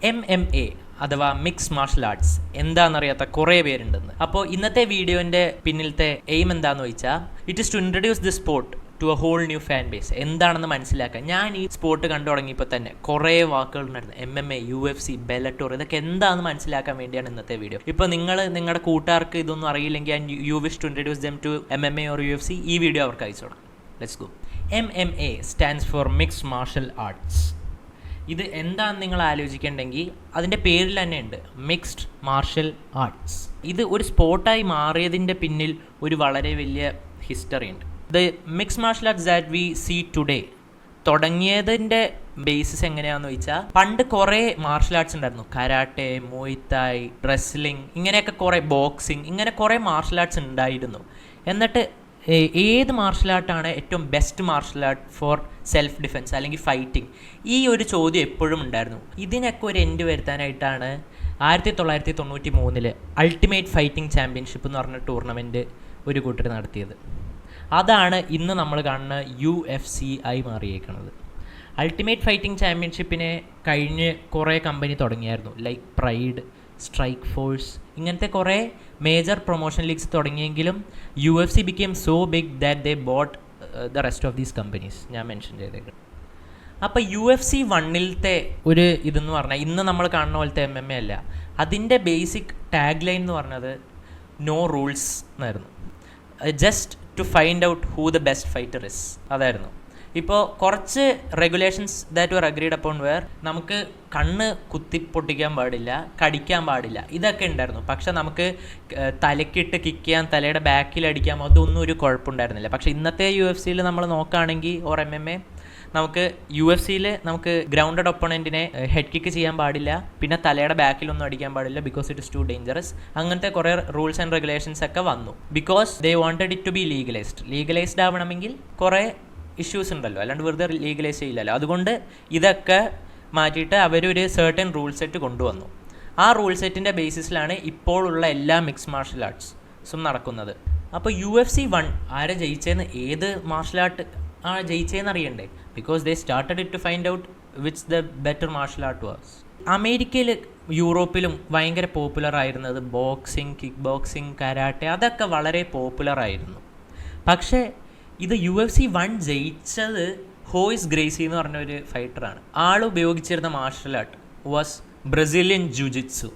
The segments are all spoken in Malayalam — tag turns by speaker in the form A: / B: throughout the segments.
A: MMA അഥവാ മിക്സ് മാർഷൽ ആർട്സ് എന്താണെന്നറിയാത്ത കുറേ പേരുണ്ടെന്ന്. അപ്പോൾ ഇന്നത്തെ വീഡിയോൻ്റെ പിന്നിലത്തെ എയിം എന്താണെന്ന് ചോദിച്ചാൽ it is to introduce the sport to a whole new fan base. എന്താണെന്ന് മനസ്സിലാക്കാൻ ഞാൻ ഈ സ്പോർട്ട് കണ്ടു തുടങ്ങിയപ്പോൾ തന്നെ കുറേ വാക്കുകൾ ഉണ്ടായിരുന്നു. MMA, UFC, ബെല്ലറ്റോർ, ഇതൊക്കെ എന്താണെന്ന് മനസ്സിലാക്കാൻ വേണ്ടിയാണ് ഇന്നത്തെ വീഡിയോ. ഇപ്പോൾ നിങ്ങളുടെ കൂട്ടുകാർക്ക് ഇതൊന്നും അറിയില്ലെങ്കിൽ and you wish to introduce them to MMA or UFC, ഈ വീഡിയോ അവർക്ക് അയച്ചു കൊടുക്കാം. Let's go. MMA stands for mixed martial arts. ഇത് എന്താണെന്ന് നിങ്ങൾ ആലോചിക്കേണ്ടെങ്കിൽ അതിൻ്റെ പേരിൽ തന്നെ ഉണ്ട്, മിക്സ്ഡ് മാർഷൽ ആർട്സ്. ഇത് ഒരു സ്പോർട്ടായി മാറിയതിൻ്റെ പിന്നിൽ ഒരു വളരെ വലിയ ഹിസ്റ്ററി ഉണ്ട്. The mixed martial arts that we see today തുടങ്ങിയതിൻ്റെ ബേസിസ് എങ്ങനെയാണെന്ന് ചോദിച്ചാൽ, പണ്ട് കുറേ മാർഷൽ ആർട്സ് ഉണ്ടായിരുന്നു. കരാട്ടെ, മുയ് തായ്, റെസ്ലിംഗ്, ഇങ്ങനെയൊക്കെ കുറേ, ബോക്സിങ്, ഇങ്ങനെ കുറേ മാർഷൽ ആർട്സ് ഉണ്ടായിരുന്നു. എന്നിട്ട് ഏത് മാർഷൽ ആർട്ടാണ് ഏറ്റവും best marshal art for self defence അല്ലെങ്കിൽ ഫൈറ്റിംഗ്, ഈ ഒരു ചോദ്യം എപ്പോഴും ഉണ്ടായിരുന്നു. ഇതിനൊക്കെ ഒരു എൻഡ് വരുത്താനായിട്ടാണ് 1993 അൾട്ടിമേറ്റ് ഫൈറ്റിംഗ് ചാമ്പ്യൻഷിപ്പ് എന്ന് പറഞ്ഞ ടൂർണമെൻറ്റ് ഒരു കൂട്ടർ നടത്തിയത്. അതാണ് ഇന്ന് നമ്മൾ കാണുന്ന UFC ആയി മാറിയേക്കുന്നത്. അൾട്ടിമേറ്റ് ഫൈറ്റിംഗ് ചാമ്പ്യൻഷിപ്പിനെ കഴിഞ്ഞ് കുറേ കമ്പനി തുടങ്ങിയായിരുന്നു, ലൈക്ക് പ്രൈഡ്, സ്ട്രൈക്ക് ഫോഴ്സ്, ഇങ്ങനത്തെ കുറേ മേജർ പ്രൊമോഷൻ ലീഗ്സ് തുടങ്ങിയെങ്കിലും UFC became so big that they bought the rest of these companies ഞാൻ മെൻഷൻ ചെയ്തേക്കും. അപ്പോൾ UFC 1-ത്തെ ഒരു ഇതെന്ന് പറഞ്ഞാൽ ഇന്ന് നമ്മൾ കാണുന്ന പോലത്തെ MMA അല്ല. അതിൻ്റെ ബേസിക് ടാഗ് ലൈൻ എന്ന് പറഞ്ഞത് നോ റൂൾസ് എന്നായിരുന്നു. Just to find out who the best fighter is, അതായിരുന്നു. ഇപ്പോൾ കുറച്ച് regulations that were agreed upon where നമുക്ക് കണ്ണ് കുത്തി പൊട്ടിക്കാൻ പാടില്ല, കടിക്കാൻ പാടില്ല, ഇതൊക്കെ ഉണ്ടായിരുന്നു. പക്ഷെ നമുക്ക് തലക്കിട്ട് കിക്ക് ചെയ്യാൻ, തലയുടെ ബാക്കിൽ അടിക്കാം, അതൊന്നും ഒരു കുഴപ്പമുണ്ടായിരുന്നില്ല. പക്ഷേ ഇന്നത്തെ UFC നമ്മൾ നോക്കുകയാണെങ്കിൽ ഓർ MMA, നമുക്ക് UFC നമുക്ക് ഗ്രൗണ്ടഡ് ഒപ്പണൻറ്റിനെ ഹെഡ് കിക്ക് ചെയ്യാൻ പാടില്ല, പിന്നെ തലയുടെ ബാക്കിലൊന്നും അടിക്കാൻ പാടില്ല, because it is too dangerous. അങ്ങനത്തെ കുറേ റൂൾസ് ആൻഡ് റെഗുലേഷൻസ് ഒക്കെ വന്നു, because they wanted it to be legalised ആവണമെങ്കിൽ കുറേ ഇഷ്യൂസ് ഉണ്ടല്ലോ, അല്ലാണ്ട് വെറുതെ ലീഗലൈസ് ചെയ്യില്ലല്ലോ. അതുകൊണ്ട് ഇതൊക്കെ മാറ്റിയിട്ട് അവരൊരു സർട്ടൻ റൂൾ സെറ്റ് കൊണ്ടുവന്നു. ആ റൂൾ സെറ്റിൻ്റെ ബേസിസിലാണ് ഇപ്പോഴുള്ള എല്ലാ മിക്സ് മാർഷൽ ആർട്സും നടക്കുന്നത്. അപ്പോൾ UFC 1 ആരെ ജയിച്ചതെന്ന്, ഏത് മാർഷൽ ആർട്ട് ആ ജയിച്ചതെന്ന് അറിയണ്ടേ, because they started it to find out which the better martial art was. അമേരിക്കയിൽ യൂറോപ്പിലും ഭയങ്കര പോപ്പുലർ ആയിരുന്നത് ബോക്സിങ്, കിക്ക് ബോക്സിങ്, കരാട്ടെ, അതൊക്കെ വളരെ പോപ്പുലർ ആയിരുന്നു. പക്ഷേ ഇത് UFC 1 ജയിച്ചത് ഹോയ്സ് ഗ്രേസി എന്ന് പറഞ്ഞ ഒരു ഫൈറ്ററാണ്. ആൾ ഉപയോഗിച്ചിരുന്ന മാർഷൽ ആർട്ട് വാസ് ബ്രസീലിയൻ ജുജിറ്റ്സു.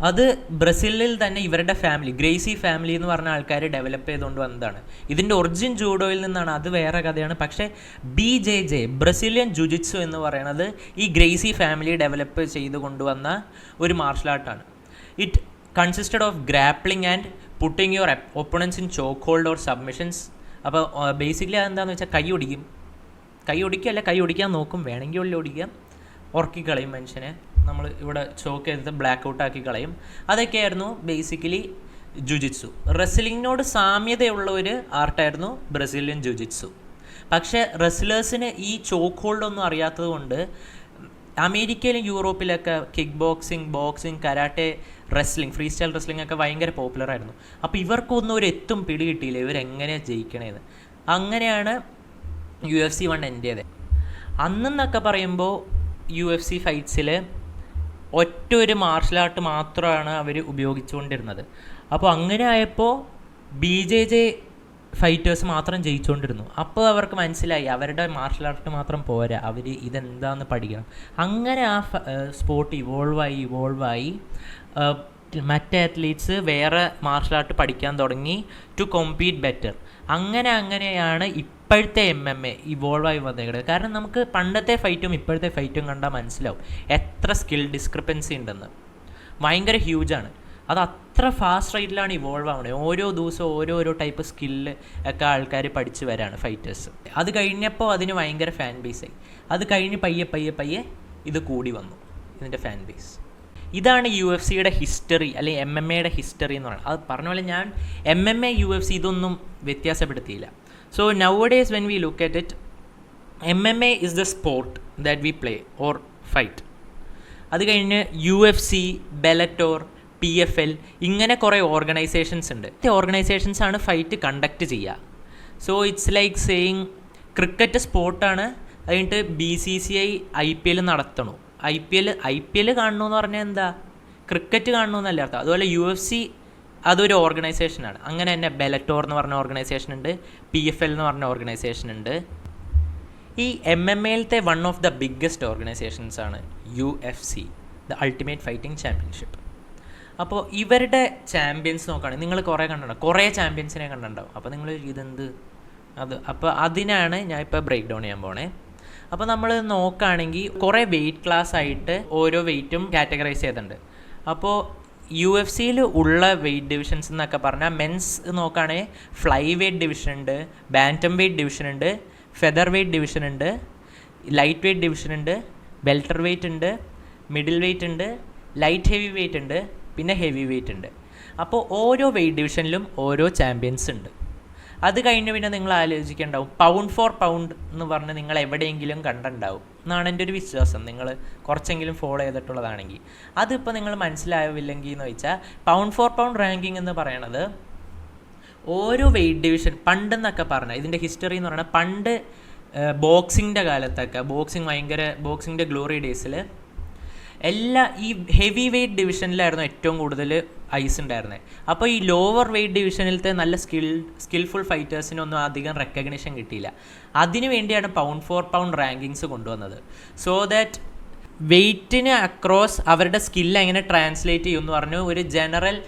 A: അത് ബ്രസീലിൽ തന്നെ ഇവരുടെ ഫാമിലി, ഗ്രേസി ഫാമിലി എന്ന് പറഞ്ഞ ആൾക്കാർ ഡെവലപ്പ് ചെയ്തുകൊണ്ട് വന്നതാണ്. ഇതിൻ്റെ ഒറിജിൻ ജൂഡോയിൽ നിന്നാണ്, അത് വേറെ കഥയാണ്. പക്ഷേ BJJ ബ്രസീലിയൻ ജുജിറ്റ്സു എന്ന് പറയുന്നത് ഈ ഗ്രേസി ഫാമിലി ഡെവലപ്പ് ചെയ്ത് കൊണ്ടുവന്ന ഒരു മാർഷൽ ആർട്ടാണ്. It consisted of grappling and putting your opponents in choke hold or submissions. അപ്പോൾ ബേസിക്കലി അതെന്താണെന്ന് വെച്ചാൽ കൈ ഒടിക്കുകയല്ല, കൈ ഒടിക്കാൻ നോക്കും, വേണമെങ്കിൽ ഉള്ളിൽ ഒടിക്കാം, ഉറക്കിക്കളയും മനുഷ്യനെ, നമ്മൾ ഇവിടെ ചോക്ക് ചെയ്തിട്ട് ബ്ലാക്ക് ഔട്ട് ആക്കി കളയും. അതൊക്കെയായിരുന്നു ബേസിക്കലി ജുജിറ്റ്സു. റെസ്ലിങ്ങിനോട് സാമ്യതയുള്ള ഒരു ആർട്ടായിരുന്നു ബ്രസീലിയൻ ജുജിറ്റ്സു. പക്ഷേ റെസ്ലേഴ്സിന് ഈ ചോക്ക് ഹോൾഡൊന്നും അറിയാത്തത് കൊണ്ട് അമേരിക്കയിലും യൂറോപ്പിലൊക്കെ kick boxing, karate, wrestling, free style wrestling ഒക്കെ ഭയങ്കര പോപ്പുലറായിരുന്നു. അപ്പോൾ ഇവർക്കൊന്നും ഒരു എത്തും പിടി കിട്ടിയില്ല ഇവരെങ്ങനെയാണ് ജയിക്കണേന്ന്. അങ്ങനെയാണ് UFC 1 എൻ്റെ ചെയ്തത്. അന്നെന്നൊക്കെ പറയുമ്പോൾ UFC ഫൈറ്റ്സിൽ ഒറ്റ ഒരു മാർഷൽ ആർട്ട് മാത്രമാണ് അവർ ഉപയോഗിച്ചുകൊണ്ടിരുന്നത്. അപ്പോൾ അങ്ങനെ ആയപ്പോൾ BJJ ഫൈറ്റേഴ്സ് മാത്രം ജയിച്ചുകൊണ്ടിരുന്നു. അപ്പോൾ അവർക്ക് മനസ്സിലായി അവരുടെ മാർഷൽ ആർട്ട് മാത്രം പോരാ, അവർ ഇതെന്താണെന്ന് പഠിക്കണം. അങ്ങനെ ആ സ്പോർട്ട് ഇവോൾവ് ആയി മറ്റേ അത്ലീറ്റ്സ് വേറെ മാർഷൽ ആർട്ട് പഠിക്കാൻ തുടങ്ങി ടു കോമ്പീറ്റ് ബെറ്റർ. അങ്ങനെയാണ് ഇപ്പോഴത്തെ MMA ഇവോൾവ് ആയി വന്നേക്കുന്നത്. കാരണം നമുക്ക് പണ്ടത്തെ ഫൈറ്റും ഇപ്പോഴത്തെ ഫൈറ്റും കണ്ടാൽ മനസ്സിലാവും എത്ര സ്കിൽ ഡിസ്ക്രിപ്പൻസി ഉണ്ടെന്ന്. ഭയങ്കര ഹ്യൂജാണ്. അത് അത്ര ഫാസ്റ്റ് റേറ്റിലാണ് ഇവോൾവ് ആവണേ. ഓരോ ദിവസവും ഓരോരോ ടൈപ്പ് സ്കില്ല് ഒക്കെ ആൾക്കാർ പഠിച്ച് വരാണ് ഫൈറ്റേഴ്സ്. അത് കഴിഞ്ഞപ്പോൾ അതിന് ഭയങ്കര ഫാൻ ബേസായി. അത് കഴിഞ്ഞ് പയ്യെ ഇത് കൂടി വന്നു, ഇതിൻ്റെ ഫാൻ ബേസ്. ഇതാണ് UFCയുടെ ഹിസ്റ്ററി അല്ലെങ്കിൽ MMA ഹിസ്റ്ററി എന്ന് പറയുന്നത്. അത് പറഞ്ഞ പോലെ ഞാൻ MMA UFC ഇതൊന്നും വ്യത്യാസപ്പെടുത്തിയില്ല. So nowadays when we look at it, MMA is the sport that we play or fight. അത് കഴിഞ്ഞ് UFC, ബെല്ലറ്റോർ, PFL, ഇങ്ങനെ കുറേ ഓർഗനൈസേഷൻസ് ഉണ്ട്. ഓർഗനൈസേഷൻസാണ് ഫൈറ്റ് കണ്ടക്ട് ചെയ്യുക. So it's like saying cricket സ്പോർട്ടാണ്, അത് കഴിഞ്ഞിട്ട് BCCI IPL നടത്തണു, ഐ പി എൽ കാണണമെന്ന് പറഞ്ഞാൽ എന്താ, ക്രിക്കറ്റ് കാണണമെന്നല്ല അർത്ഥം. അതുപോലെ UFC അതൊരു ഓർഗനൈസേഷനാണ്. അങ്ങനെ തന്നെ ബെലറ്റോർ എന്ന് പറഞ്ഞ ഓർഗനൈസേഷൻ ഉണ്ട്, PFL എന്ന് പറഞ്ഞ ഓർഗനൈസേഷൻ ഉണ്ട്. ഈ MMA-യിലത്തെ വൺ ഓഫ് ദ ബിഗ്ഗസ്റ്റ് ഓർഗനൈസേഷൻസാണ് UFC, the ultimate fighting championship. അപ്പോൾ ഇവരുടെ ചാമ്പ്യൻസ് നോക്കുകയാണെങ്കിൽ നിങ്ങൾ കുറേ കണ്ടിട്ടുണ്ടാവും, കുറേ ചാമ്പ്യൻസിനെ കണ്ടിട്ടുണ്ടാവും. അപ്പോൾ നിങ്ങൾ ഇതെന്ത് അപ്പോൾ അതിനാണ് ഞാൻ ഇപ്പോൾ ബ്രേക്ക് ഡൗൺ ചെയ്യാൻ പോണേ. അപ്പോൾ നമ്മൾ നോക്കുകയാണെങ്കിൽ കുറേ വെയിറ്റ് ക്ലാസ് ആയിട്ട് ഓരോ വെയിറ്റും കാറ്റഗറൈസ് ചെയ്തിട്ടുണ്ട്. അപ്പോൾ UFC-യിൽ ഉള്ള വെയിറ്റ് ഡിവിഷൻസ് എന്നൊക്കെ പറഞ്ഞാൽ മെൻസ് നോക്കുകയാണെങ്കിൽ ഫ്ലൈ വെയ്റ്റ് ഡിവിഷൻ ഉണ്ട്, ബാൻറ്റം വെയ്റ്റ് ഡിവിഷൻ ഉണ്ട്, ഫെദർ വെയ്റ്റ് ഡിവിഷൻ ഉണ്ട്, ലൈറ്റ് വെയ്റ്റ് ഡിവിഷൻ ഉണ്ട്, വെൽട്ടർ വെയ്റ്റ് ഉണ്ട്, മിഡിൽ വെയ്റ്റ് ഉണ്ട്, ലൈറ്റ് ഹെവി വെയ്റ്റ് ഉണ്ട്, പിന്നെ ഹെവി വെയ്റ്റ് ഉണ്ട്. അപ്പോൾ ഓരോ വെയ്റ്റ് ഡിവിഷനിലും ഓരോ ചാമ്പ്യൻസ് ഉണ്ട്. അത് കഴിഞ്ഞ് പിന്നെ നിങ്ങൾ ആലോചിക്കേണ്ടാവും, പൗണ്ട് ഫോർ പൗണ്ട് എന്ന് പറഞ്ഞ് നിങ്ങൾ എവിടെയെങ്കിലും കണ്ടിട്ടുണ്ടാവും എന്നാണ് എൻ്റെ ഒരു വിശ്വാസം, നിങ്ങൾ കുറച്ചെങ്കിലും ഫോളോ ചെയ്തിട്ടുള്ളതാണെങ്കിൽ. അതിപ്പോൾ നിങ്ങൾ മനസ്സിലാവില്ലെങ്കിൽ എന്ന് വെച്ചാൽ പൗണ്ട് ഫോർ പൗണ്ട് റാങ്കിങ് എന്ന് പറയണത് ഓരോ വെയ്റ്റ് ഡിവിഷൻ പണ്ടെന്നൊക്കെ പറഞ്ഞാൽ, ഇതിൻ്റെ ഹിസ്റ്ററി എന്ന് പറഞ്ഞാൽ പണ്ട് ബോക്സിങ്ങിൻ്റെ കാലത്തൊക്കെ, ബോക്സിങ്ങിൻ്റെ ഗ്ലോറി ഡേയ്സിൽ ഈ ഹെവി വെയ്റ്റ് ഡിവിഷനിലായിരുന്നു ഏറ്റവും കൂടുതൽ ഐസ് ഉണ്ടായിരുന്നത്. അപ്പോൾ ഈ ലോവർ വെയ്റ്റ് ഡിവിഷനിലത്തെ നല്ല സ്കിൽഫുൾ ഫൈറ്റേഴ്സിനൊന്നും അധികം റെക്കഗ്നിഷൻ കിട്ടിയില്ല. അതിനു വേണ്ടിയാണ് പൗണ്ട് ഫോർ പൗണ്ട് റാങ്കിങ്സ് കൊണ്ടുവന്നത്. സോ ദാറ്റ് വെയ്റ്റിന് അക്രോസ് അവരുടെ സ്കില്ല് എങ്ങനെ ട്രാൻസ്ലേറ്റ് ചെയ്യുമെന്ന് പറഞ്ഞു ഒരു ജനറൽ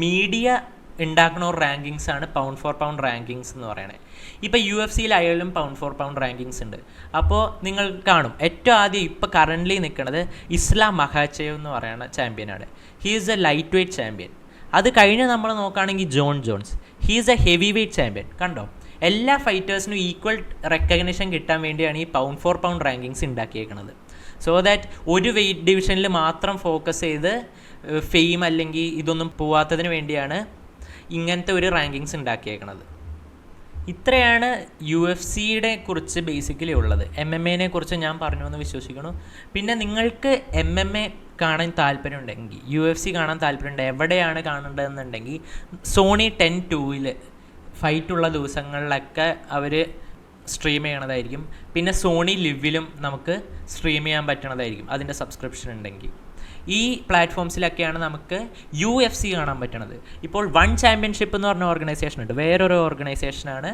A: മീഡിയ ഉണ്ടാക്കുന്ന ഒരു റാങ്കിങ്സ് ആണ് പൗണ്ട് ഫോർ പൗണ്ട് റാങ്കിങ്സ് എന്ന് പറയുന്നത്. ഇപ്പോൾ UFC-യിലായാലും പൗണ്ട് ഫോർ പൗണ്ട് റാങ്കിങ്സ് ഉണ്ട്. അപ്പോൾ നിങ്ങൾ കാണും ഏറ്റവും ആദ്യം ഇപ്പോൾ കറൻ്റ്ലി നിൽക്കുന്നത് ഇസ്ലാം മഹാച്ചേവ് എന്ന് പറയുന്ന ചാമ്പ്യനാണ്. He is a light weight champion. അത് കഴിഞ്ഞ് നമ്മൾ നോക്കുകയാണെങ്കിൽ John Jones, he is a heavy weight champion. കണ്ടോ, എല്ലാ ഫൈറ്റേഴ്സിനും ഈക്വൽ റെക്കഗ്നിഷൻ കിട്ടാൻ വേണ്ടിയാണ് ഈ പൗണ്ട് ഫോർ പൗണ്ട് റാങ്കിങ്സ് ഉണ്ടാക്കിയേക്കുന്നത്. സോ ദാറ്റ് ഒരു വെയ്റ്റ് ഡിവിഷനിൽ മാത്രം ഫോക്കസ് ചെയ്ത് ഫെയിം അല്ലെങ്കിൽ ഇതൊന്നും പോവാത്തതിന് വേണ്ടിയാണ് ഇങ്ങനത്തെ ഒരു റാങ്കിങ്സ് ഉണ്ടാക്കിയേക്കണത്. ഇത്രയാണ് UFC-യുടെ കുറിച്ച് ബേസിക്കലി ഉള്ളത്. MMA-നെ കുറിച്ച് ഞാൻ പറഞ്ഞു എന്ന് വിശ്വസിക്കുന്നു. പിന്നെ നിങ്ങൾക്ക് MMA കാണാൻ താല്പര്യമുണ്ടെങ്കിൽ, UFC കാണാൻ താല്പര്യമുണ്ട്, എവിടെയാണ് കാണേണ്ടതെന്നുണ്ടെങ്കിൽ സോണി 10/2-ൽ ഫൈറ്റുള്ള ദിവസങ്ങളിലൊക്കെ അവർ സ്ട്രീം ചെയ്യണതായിരിക്കും. പിന്നെ സോണി ലിവിലും നമുക്ക് സ്ട്രീം ചെയ്യാൻ പറ്റണതായിരിക്കും അതിൻ്റെ സബ്സ്ക്രിപ്ഷൻ ഉണ്ടെങ്കിൽ. ഈ പ്ലാറ്റ്ഫോംസിലൊക്കെയാണ് നമുക്ക് UFC കാണാൻ പറ്റണത്. ഇപ്പോൾ വൺ ചാമ്പ്യൻഷിപ്പ് എന്ന് പറഞ്ഞ ഓർഗനൈസേഷൻ ഉണ്ട്, വേറൊരു ഓർഗനൈസേഷനാണ്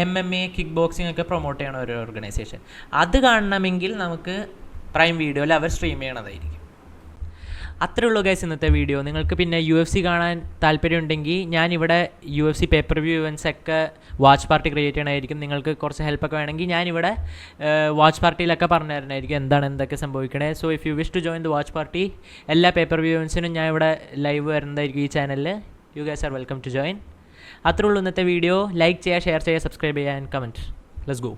A: MMA കിക്ക് ബോക്സിംഗ് ഒക്കെ പ്രൊമോട്ട് ചെയ്യണ ഒരു ഓർഗനൈസേഷൻ. അത് കാണണമെങ്കിൽ നമുക്ക് പ്രൈം വീഡിയോയിൽ അവർ സ്ട്രീം ചെയ്യണതായിരിക്കും. അത്രേ ഉള്ളൂ ഗൈസ് ഇന്നത്തെ വീഡിയോ. നിങ്ങൾക്ക് പിന്നെ UFC കാണാൻ താല്പര്യമുണ്ടെങ്കിൽ ഞാനിവിടെ UFC പേപ്പർ വ്യൂ ഇവൻറ്റ്സ് ഒക്കെ വാച്ച് പാർട്ടി ക്രിയേറ്റ് ചെയ്യണമായിരിക്കും. നിങ്ങൾക്ക് കുറച്ച് ഹെൽപ്പൊക്കെ വേണമെങ്കിൽ ഞാനിവിടെ വാച്ച് പാർട്ടിയിലൊക്കെ പറഞ്ഞു തരണമായിരിക്കും എന്തൊക്കെ സംഭവിക്കണേ. So if you wish to join the watch party, എല്ലാ പേപ്പർ വ്യൂ ഇവൻറ്റ്സിനും ഞാൻ ഇവിടെ ലൈവ് വരുന്നതായിരിക്കും ഈ ചാനലിൽ. You guys are welcome to join. അത്രേ ഉള്ളൂ ഇന്നത്തെ വീഡിയോ. ലൈക്ക് ചെയ്യുക, ഷെയർ ചെയ്യുക, സബ്സ്ക്രൈബ് ചെയ്യുക ആൻഡ് കമൻറ്റ്. Let's go.